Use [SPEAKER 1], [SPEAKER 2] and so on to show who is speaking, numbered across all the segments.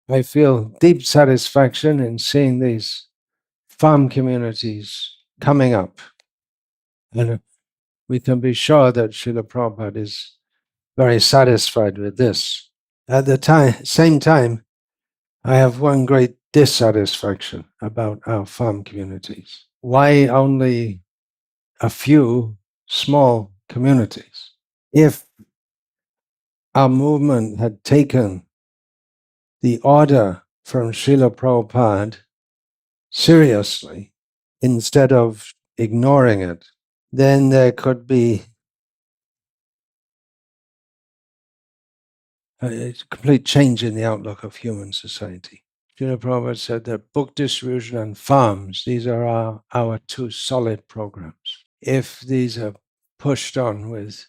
[SPEAKER 1] I feel deep satisfaction in seeing these farm communities coming up. And we can be sure that Srila Prabhupada is very satisfied with this. At the same time, I have one great dissatisfaction about our farm communities. Why only a few small communities? If our movement had taken the order from Srila Prabhupada seriously, instead of ignoring it, then there could be a complete change in the outlook of human society. Srila Prabhupada said that book distribution and farms, these are our two solid programs. If these are pushed on with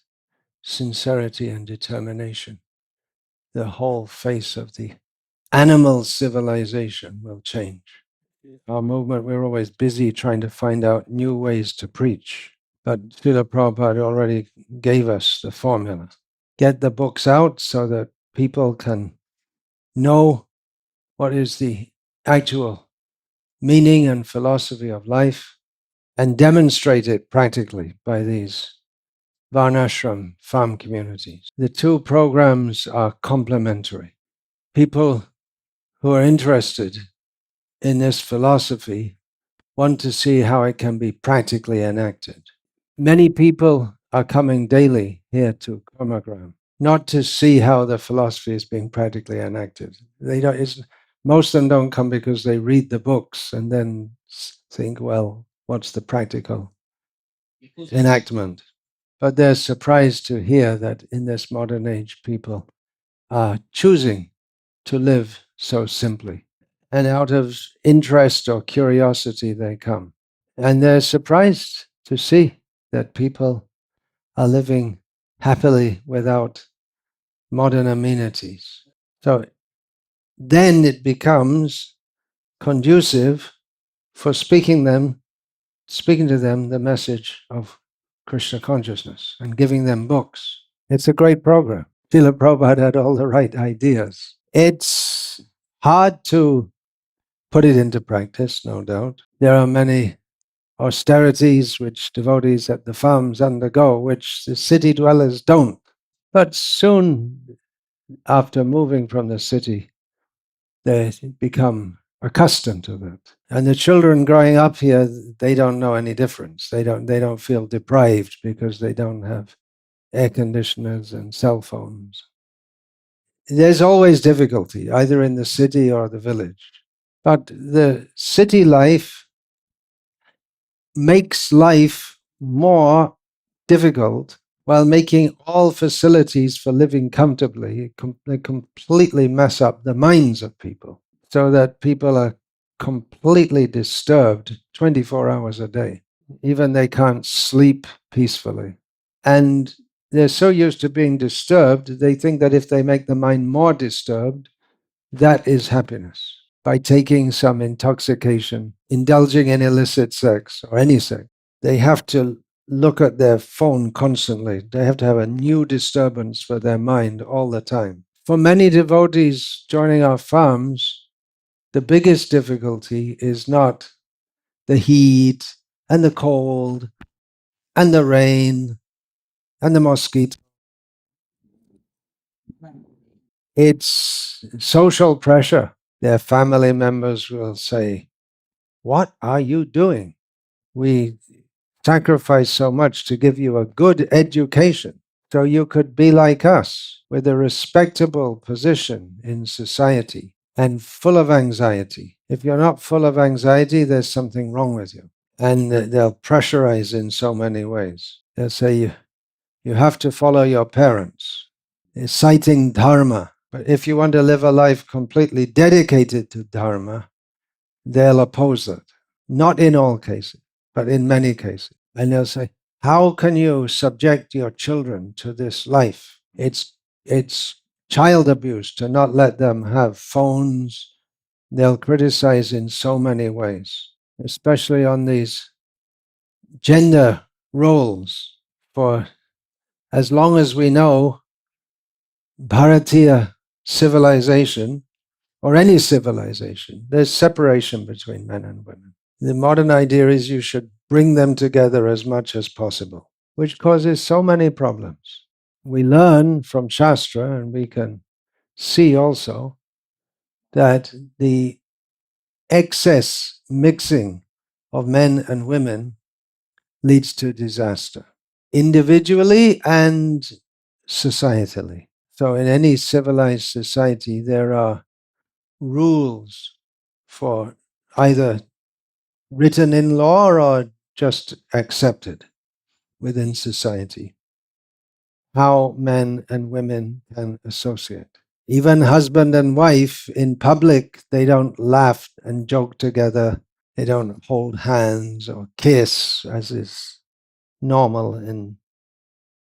[SPEAKER 1] sincerity and determination, the whole face of the animal civilization will change. Our movement, we're always busy trying to find out new ways to preach. But Srila Prabhupada already gave us the formula. Get the books out so that people can know what is the actual meaning and philosophy of life and demonstrate it practically by these Varnashram farm communities. The two programs are complementary. People who are interested in this philosophy want to see how it can be practically enacted. Many people are coming daily here to Kurmagrama, not to see how the philosophy is being practically enacted. Most of them don't come because they read the books and then think, well, what's the practical enactment? But they're surprised to hear that in this modern age, people are choosing to live so simply. And out of interest or curiosity, they come. And they're surprised to see that people are living happily without modern amenities. So then it becomes conducive for speaking to them the message of Krishna consciousness and giving them books. It's a great program. Srila Prabhupada had all the right ideas. It's hard to put it into practice, no doubt. There are many austerities which devotees at the farms undergo, which the city dwellers don't. But soon after moving from the city, they become accustomed to that. And the children growing up here, they don't know any difference. They don't feel deprived because they don't have air conditioners and cell phones. There's always difficulty, either in the city or the village. But the city life makes life more difficult while making all facilities for living comfortably. They completely mess up the minds of people so that people are completely disturbed 24 hours a day. Even they can't sleep peacefully. And they're so used to being disturbed, they think that if they make the mind more disturbed, that is happiness. By taking some intoxication, indulging in illicit sex or any sex, they have to look at their phone constantly. They have to have a new disturbance for their mind all the time. For many devotees joining our farms, the biggest difficulty is not the heat and the cold and the rain and the mosquito. It's social pressure. Their family members will say, "What are you doing? We sacrifice so much to give you a good education so you could be like us with a respectable position in society and full of anxiety. If you're not full of anxiety, there's something wrong with you." And they'll pressurize in so many ways. They'll say, you have to follow your parents. They're citing Dharma. But if you want to live a life completely dedicated to Dharma, they'll oppose it. Not in all cases, but in many cases. And they'll say, how can you subject your children to this life? It's child abuse to not let them have phones. They'll criticize in so many ways, especially on these gender roles. For as long as we know, Bharatiya civilization or any civilization, there's separation between men and women. The modern idea is you should bring them together as much as possible, which causes so many problems. We learn from Shastra, and we can see also that the excess mixing of men and women leads to disaster, individually and societally. So in any civilized society, there are rules for either written in law or just accepted within society, how men and women can associate. Even husband and wife in public, they don't laugh and joke together. They don't hold hands or kiss, as is normal in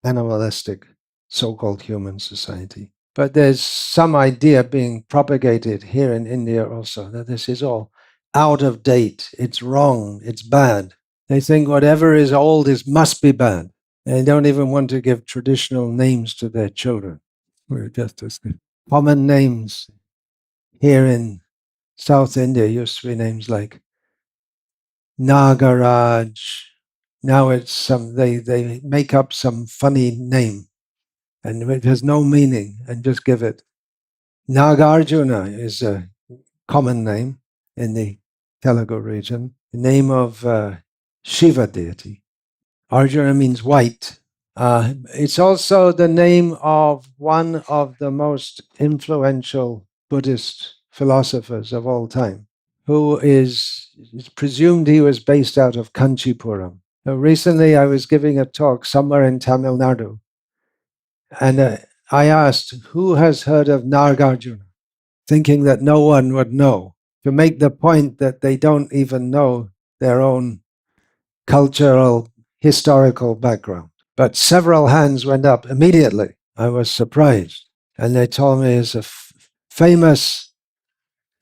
[SPEAKER 1] animalistic so-called human society. But there's some idea being propagated here in India also that this is all out of date. It's wrong. It's bad. They think whatever is old must be bad. They don't even want to give traditional names to their children. We're just as common names here in South India used to be names like Nagaraj. Now it's they make up some funny name and it has no meaning and just give it. Nagarjuna is a common name in the Telugu region, the name of Shiva deity. Arjuna means white. It's also the name of one of the most influential Buddhist philosophers of all time, who it's presumed he was based out of Kanchipuram. Now, recently, I was giving a talk somewhere in Tamil Nadu, and I asked, who has heard of Nagarjuna? Thinking that no one would know, to make the point that they don't even know their own cultural, historical background. But several hands went up immediately. I was surprised. And they told me he's a famous,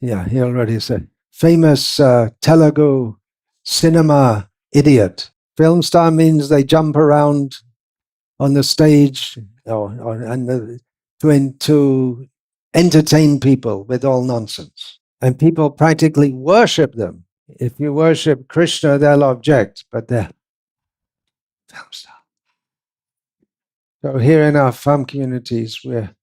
[SPEAKER 1] yeah, he already said, famous Telugu cinema idiot. Film star means they jump around on the stage to entertain people with all nonsense. And people practically worship them. If you worship Krishna, they'll object, but they're film star. So here in our farm communities, we're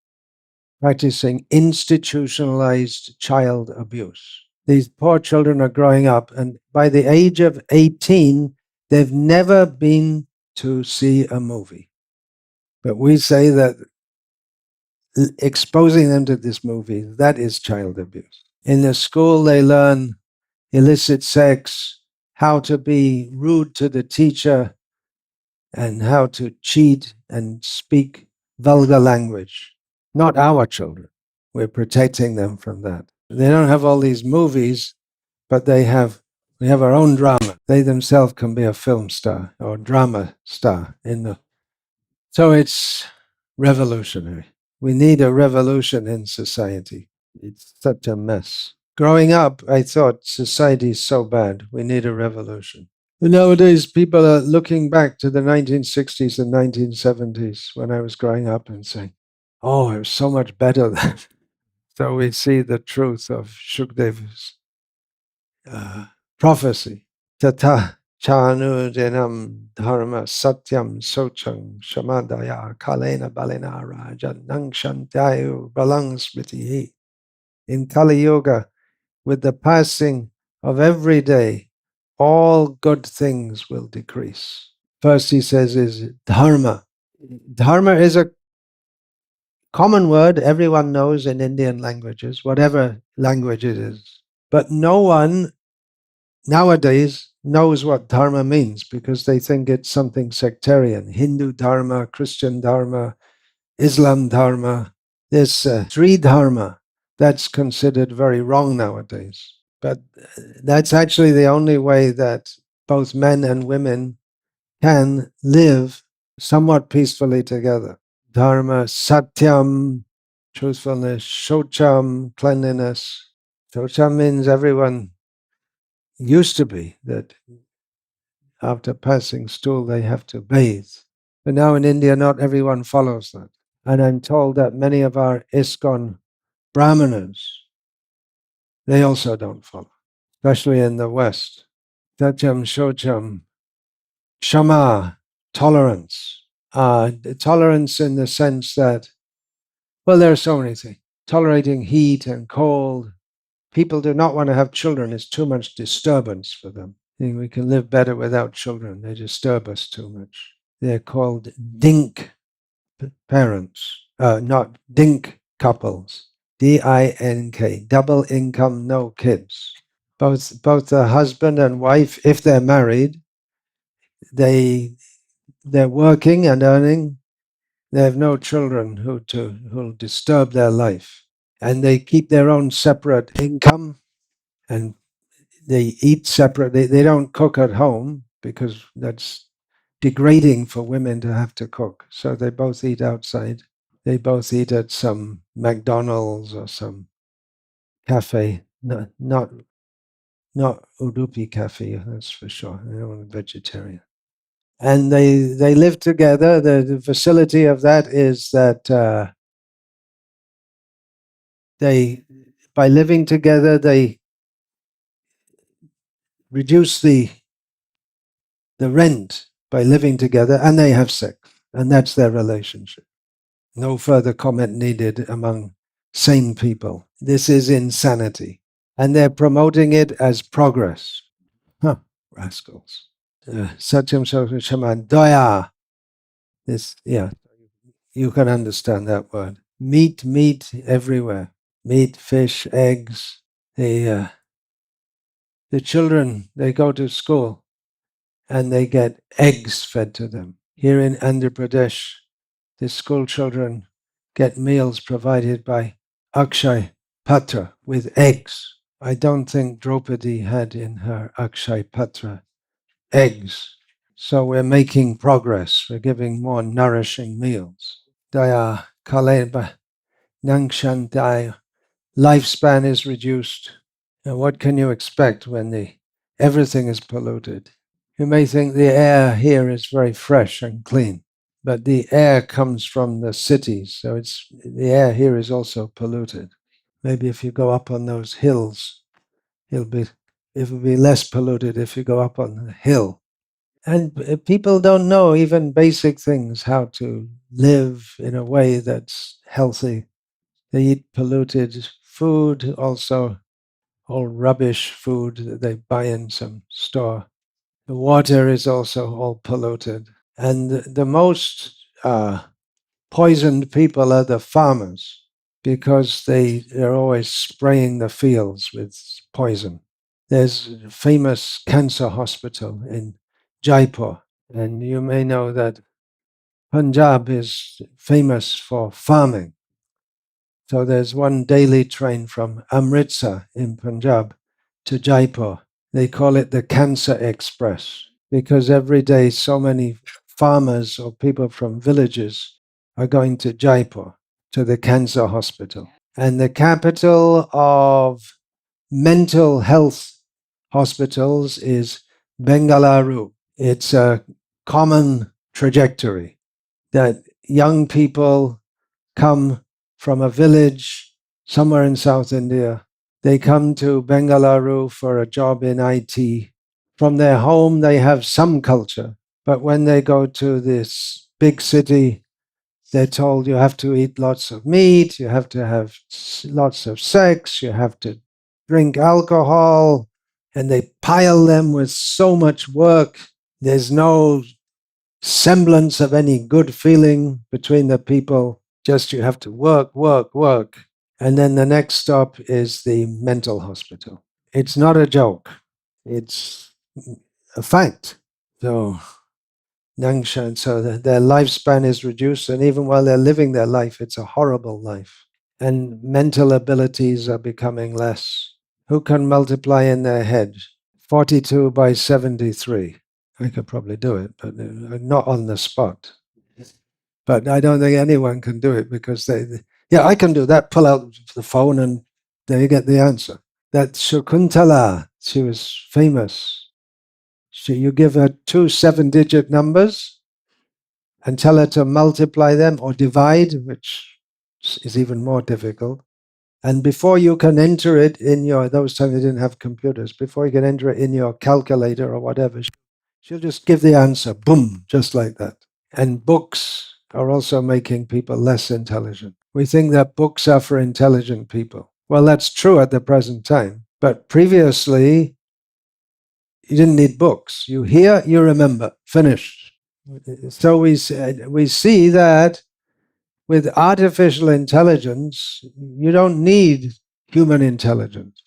[SPEAKER 1] practicing institutionalized child abuse. These poor children are growing up, and by the age of 18, they've never been to see a movie. But we say that exposing them to this movie, that is child abuse. In the school, they learn illicit sex, how to be rude to the teacher, and how to cheat and speak vulgar language. Not our children. We're protecting them from that. They don't have all these movies, but we have our own drama. They themselves can be a film star or drama star so it's revolutionary. We need a revolution in society. It's such a mess. Growing up, I thought society is so bad. We need a revolution. And nowadays, people are looking back to the 1960s and 1970s when I was growing up and saying, oh, it was so much better then. So we see the truth of Shukdeva's prophecy. Tata chanudinam dharma satyam socham shamadaya kalena balena raja nangshantayu balang smritihi. In Kali Yuga, with the passing of every day, all good things will decrease. First, he says, is dharma. Dharma is a common word everyone knows in Indian languages, whatever language it is. But no one nowadays knows what dharma means because they think it's something sectarian. Hindu dharma, Christian dharma, Islam dharma. There's three dharma. That's considered very wrong nowadays. But that's actually the only way that both men and women can live somewhat peacefully together. Dharma, satyam, truthfulness, shocham, cleanliness. Shocham means everyone used to be that after passing stool they have to bathe. But now in India, not everyone follows that. And I'm told that many of our ISKCON brahmanas They also don't follow, especially in the West. Satyam, Shocham, Shama, tolerance. Tolerance in the sense that, well, there are so many things. Tolerating heat and cold. People do not want to have children. It's too much disturbance for them. We can live better without children. They disturb us too much. They're called dink parents, not dink couples. D-I-N-K, double income, no kids. Both the husband and wife, if they're married, they're working and earning. They have no children who'll disturb their life, and they keep their own separate income, and they eat separately. They don't cook at home because that's degrading for women to have to cook. So they both eat outside. They both eat at some McDonald's or some cafe, not Udupi cafe, that's for sure. They're all vegetarian. And they live together. The facility of that is that by living together, they reduce the rent by living together, and they have sex, and that's their relationship. No further comment needed among sane people. This is insanity, and they're promoting it as progress. Huh, rascals. Satyam Shaman Daya. This, yeah, you can understand that word. Meat everywhere. Meat, fish, eggs. The children, they go to school and they get eggs fed to them. Here in Andhra Pradesh, the school children get meals provided by Akshay Patra with eggs. I don't think Draupadi had in her Akshay Patra eggs. So we're making progress. We're giving more nourishing meals. Daya Kaleba Nangshandaya. Lifespan is reduced. Now, what can you expect when everything is polluted? You may think the air here is very fresh and clean, but the air comes from the cities, so the air here is also polluted. Maybe if you go up on those hills, it will be less polluted if you go up on the hill. And people don't know even basic things, how to live in a way that's healthy. They eat polluted food, also all rubbish food that they buy in some store. The water is also all polluted. And the most poisoned people are the farmers, because they're always spraying the fields with poison. There's a famous cancer hospital in Jaipur, and you may know that Punjab is famous for farming. So there's one daily train from Amritsar in Punjab to Jaipur. They call it the Cancer Express, because every day so many farmers or people from villages are going to Jaipur, to the cancer hospital. And the capital of mental health hospitals is Bengaluru. It's a common trajectory that young people come from a village somewhere in South India. They come to Bengaluru for a job in IT. From their home, they have some culture, but when they go to this big city, they're told you have to eat lots of meat, you have to have lots of sex, you have to drink alcohol, and they pile them with so much work. There's no semblance of any good feeling between the people. Just you have to work. And then the next stop is the mental hospital. It's not a joke. It's a fact. So Nangshan, so their lifespan is reduced, and even while they're living their life, it's a horrible life. And mental abilities are becoming less. Who can multiply in their head? 42 by 73. I could probably do it, but not on the spot. But I don't think anyone can do it, because I can do that. Pull out the phone and there you get the answer. That Shakuntala, she was famous. You give her 2 7-digit numbers and tell her to multiply them or divide, which is even more difficult, And before you can enter it in your, those times they didn't have computers, before you can enter it in your calculator or whatever, she'll just give the answer, boom, just like that. And books are also making people less intelligent. We think that books are for intelligent people. Well, that's true at the present time. But previously, you didn't need books. You hear, you remember, finished. So we see that with artificial intelligence, you don't need human intelligence.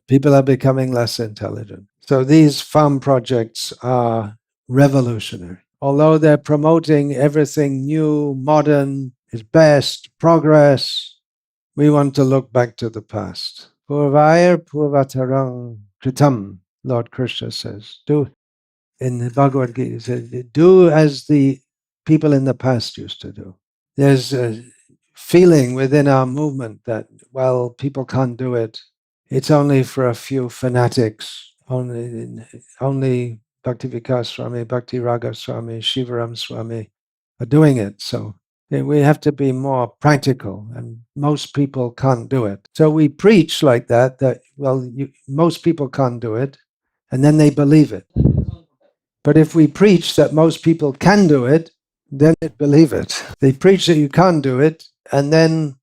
[SPEAKER 1] People are becoming less intelligent. So these farm projects are revolutionary. Although they're promoting everything new, modern, is best, progress, we want to look back to the past. Purvair purvatarang kritam, Lord Krishna says. Do in the Bhagavad-gita, he says, do as the people in the past used to do. There's a feeling within our movement that, well, people can't do it. It's only for a few fanatics. Only Bhakti-Vikas Swami, Bhakti Raga Swami, Shivaram Swami are doing it. So we have to be more practical, and most people can't do it. So we preach like that, well, most people can't do it, and then they believe it. But if we preach that most people can do it, then they believe it. They preach that you can't do it, and then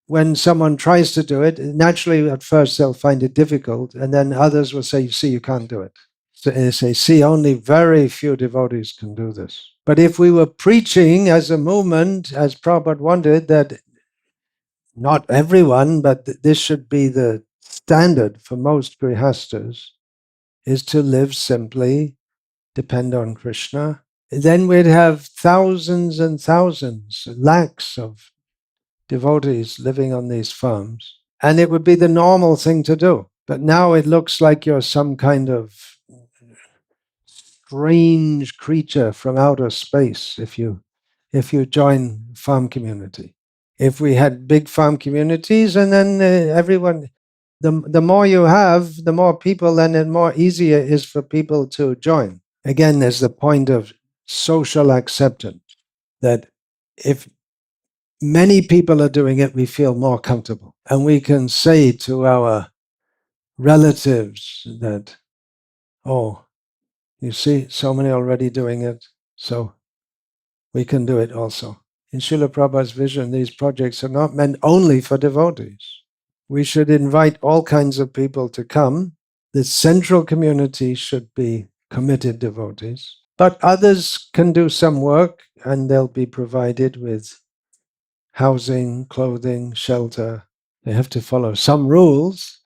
[SPEAKER 1] when someone tries to do it, naturally at first they'll find it difficult, and then others will say, see, you can't do it. So they say, see, only very few devotees can do this. But if we were preaching as a movement, as Prabhupada wanted, that not everyone, but this should be the standard for most grihastas, is to live simply, depend on Krishna, then we'd have thousands and thousands, lakhs of devotees living on these farms, and it would be the normal thing to do. But now it looks like you're some kind of strange creature from outer space if you join farm community. If we had big farm communities, and then everyone, the more you have, the more people, then the more easier it is for people to join. Again, there's the point of social acceptance, that if many people are doing it, we feel more comfortable. And we can say to our relatives that, oh, you see, so many already doing it, so we can do it also. In Srila Prabhupada's vision, these projects are not meant only for devotees. We should invite all kinds of people to come. The central community should be committed devotees. But others can do some work, and they'll be provided with housing, clothing, shelter. They have to follow some rules,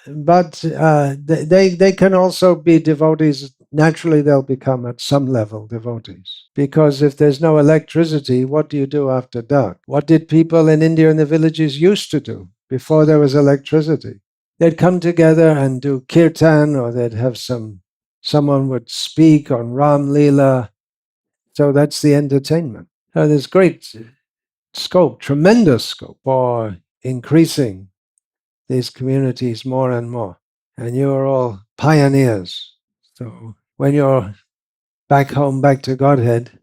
[SPEAKER 1] but they can also be devotees. Naturally, they'll become at some level devotees. Because if there's no electricity, what do you do after dark? What did people in India in the villages used to do before there was electricity? They'd come together and do kirtan, or they'd have someone would speak on Ram Leela. So that's the entertainment. So there's great scope, tremendous scope for increasing these communities more and more. And you are all pioneers. So when you're back home, back to Godhead,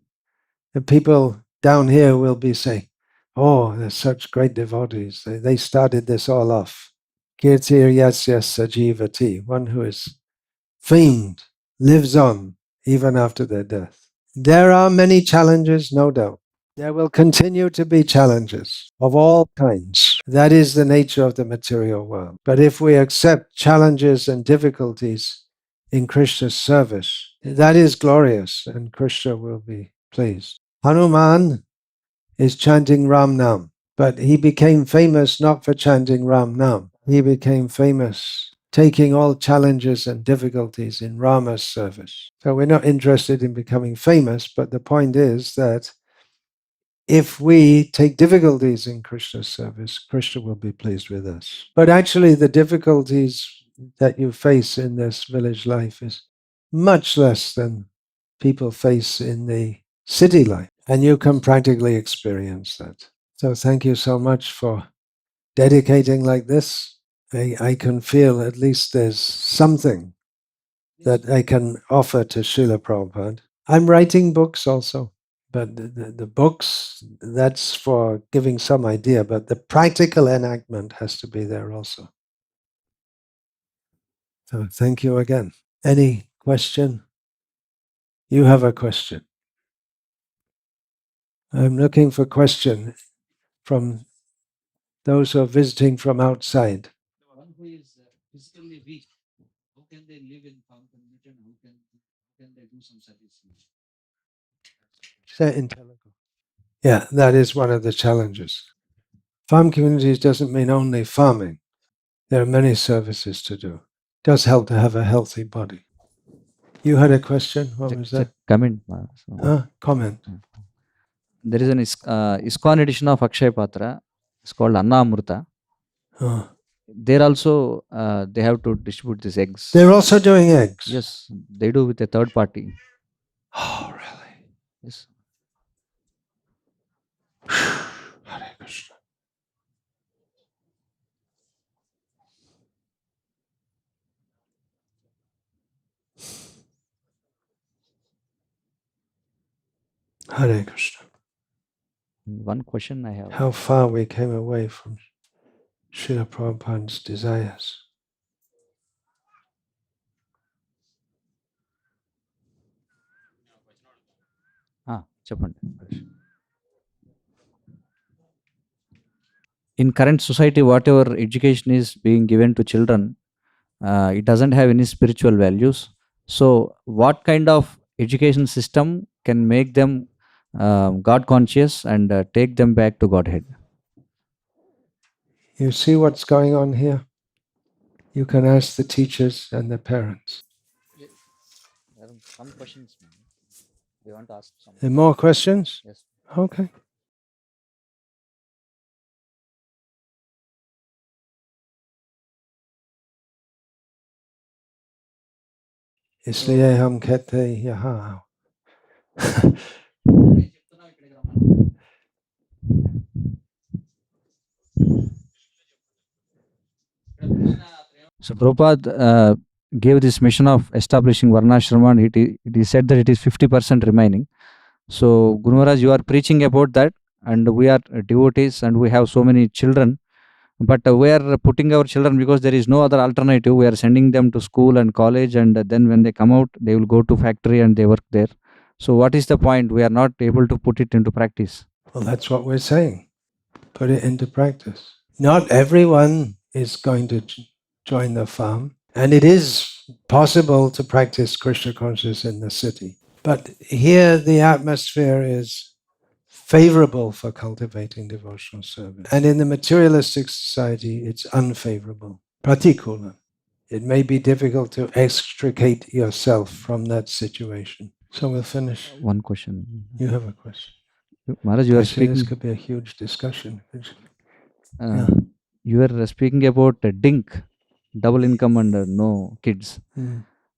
[SPEAKER 1] the people down here will be saying, oh, there's such great devotees. They started this all off. Kirtir yasya sajivati, one who is famed, lives on even after their death. There are many challenges, no doubt. There will continue to be challenges of all kinds. That is the nature of the material world. But if we accept challenges and difficulties in Krishna's service, that is glorious, and Krishna will be pleased. Hanuman is chanting Ram Nam, but he became famous not for chanting Ram Nam. He became famous taking all challenges and difficulties in Rama's service. So we're not interested in becoming famous, but the point is that if we take difficulties in Krishna's service, Krishna will be pleased with us. But actually, the difficulties that you face in this village life is much less than people face in the city life. And you can practically experience that. So thank you so much for dedicating like this. I can feel at least there's something that I can offer to Srila Prabhupada. I'm writing books also. But the books, that's for giving some idea, but the practical enactment has to be there also. So thank you again. Any question? You have a question. I'm looking for question from those who are visiting from outside.
[SPEAKER 2] The one who is physically weak, how can they live in farm community and how can they do some service?
[SPEAKER 1] Say in Telugu. Yeah, that is one of the challenges. Farm communities doesn't mean only farming. There are many services to do. It does help to have a healthy body. You had a question? What was that?
[SPEAKER 2] Comment.
[SPEAKER 1] Comment.
[SPEAKER 2] There is an ISKCON edition of Akshay Patra. It's called Annamrita.
[SPEAKER 1] Oh.
[SPEAKER 2] There also they have to distribute these eggs.
[SPEAKER 1] They're also doing eggs?
[SPEAKER 2] Yes, they do with a third party.
[SPEAKER 1] Oh, really?
[SPEAKER 2] Yes.
[SPEAKER 1] Hare Krishna. Hare Krishna.
[SPEAKER 2] One question I have.
[SPEAKER 1] How far we came away from Srila Prabhupada's desires.
[SPEAKER 2] Chapandi. In current society, whatever education is being given to children, it doesn't have any spiritual values. So, what kind of education system can make them God conscious and take them back to Godhead?
[SPEAKER 1] You see what's going on here? You can ask the teachers and the parents.
[SPEAKER 2] There are some questions. We want to ask some.
[SPEAKER 1] Any more questions?
[SPEAKER 2] Yes.
[SPEAKER 1] Okay. इसलिए हम कहते हैं यहाँ
[SPEAKER 2] So Prabhupada gave this mission of establishing Varnashrama, and he said that it is 50% remaining. So Guru Maharaj, you are preaching about that, and we are devotees and we have so many children, but we are putting our children because there is no other alternative. We are sending them to school and college, and then when they come out, they will go to factory and they work there. So what is the point? We are not able to put it into practice.
[SPEAKER 1] Well, that's what we're saying. Put it into practice. Not everyone is going to join the farm, and it is possible to practice Krishna consciousness in the city. But here the atmosphere is favorable for cultivating devotional service. And in the materialistic society, it's unfavorable. Pratikula. It may be difficult to extricate yourself from that situation. So we'll finish.
[SPEAKER 2] One question.
[SPEAKER 1] You have a question.
[SPEAKER 2] Maharaj, you are
[SPEAKER 1] Actually,
[SPEAKER 2] speaking.
[SPEAKER 1] this could be a huge discussion.
[SPEAKER 2] You are speaking about DINK, double income and no kids.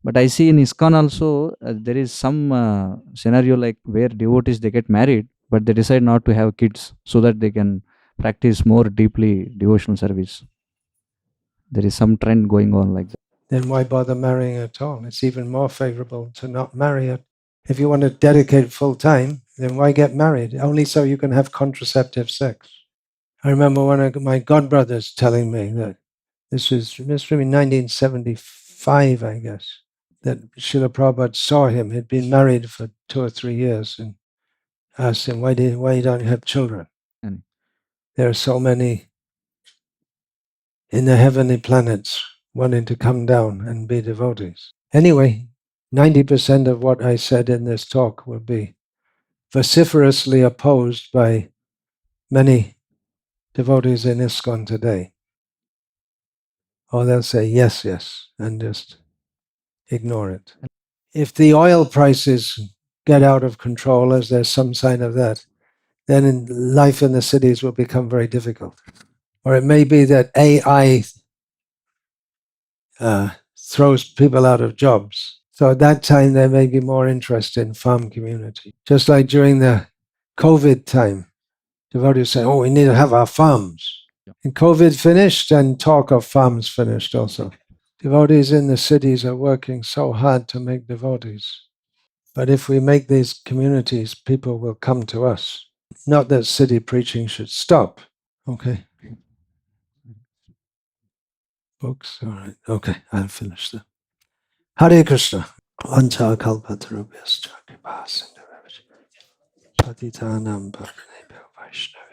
[SPEAKER 2] But I see in ISKCON also there is some scenario like where devotees they get married, but they decide not to have kids so that they can practice more deeply devotional service. There is some trend going on like that.
[SPEAKER 1] Then why bother marrying at all? It's even more favorable to not marry it. If you want to dedicate full time, then why get married? Only so you can have contraceptive sex. I remember one of my godbrothers telling me that this was from 1975, I guess, that Srila Prabhupada saw him. He'd been married for 2 or 3 years and asked him, why don't you have children?
[SPEAKER 2] And
[SPEAKER 1] there are so many in the heavenly planets wanting to come down and be devotees. Anyway, 90% of what I said in this talk will be vociferously opposed by many devotees in ISKCON today. Or they'll say yes, yes, and just ignore it. If the oil prices get out of control, as there's some sign of that, then life in the cities will become very difficult. Or it may be that AI throws people out of jobs. So at that time, there may be more interest in farm community. Just like during the COVID time, devotees say, oh, we need to have our farms. And COVID finished and talk of farms finished also. Devotees in the cities are working so hard to make devotees. But if we make these communities, people will come to us. Not that city preaching should stop. Okay. Books? All right. Okay, I'll finish that. Hare Krishna. Vancha kalpatarubhyascha kripa sindhavavich. Patitanam bhavanebhyo Vaishnava.